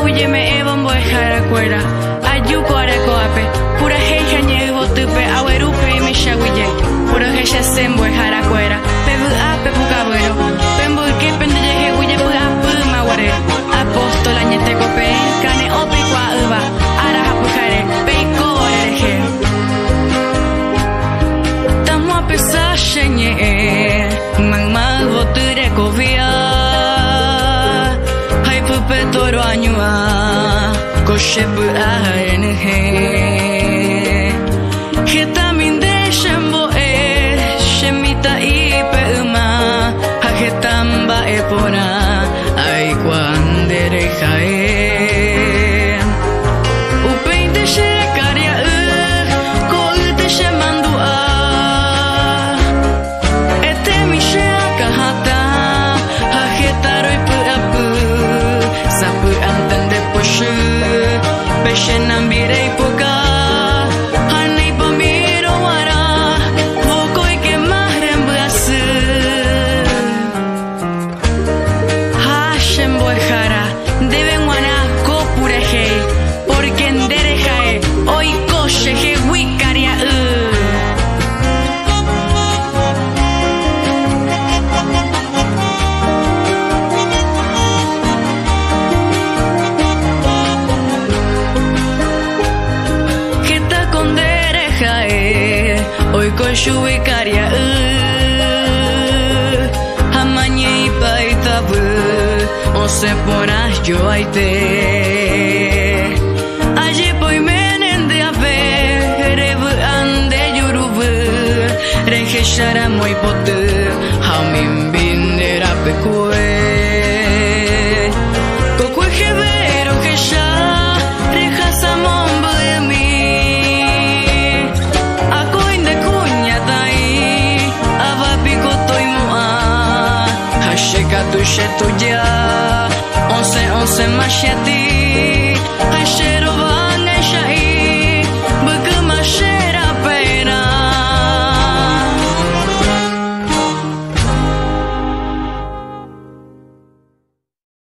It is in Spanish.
huye me ebombo de jaracuera. Ayuco aracoape, pura heja ñego tupe, aguerupe y mi shaguille. Puro heja sembo de jaracuera. Pebu ape pucabuero, pembu que pende yeje huye puga puma guare. Apóstola ñete cope, cane opi qua uva, araja pujare, peico oreje. Tamo a pesar sheñe, mangmal voture covia. Hai pupe toro añua, coche pu areneje. Getamin de shembo shemita y peuma, hagetamba epona, ay cuandere jae. Upeinte shekaria kolte shemandua. Ete mi shekahata, hagetaro y pu apu, sapu antende poshu, peshenambire y poca. Hoy con shubicaria amañe y paitabu o se ponas yo aite allí voy menende a ver rebu ande yurubu reje shara muy potu hamim bindera pekue kokue jevero que ya reja samon mi tu shetuya, once machete.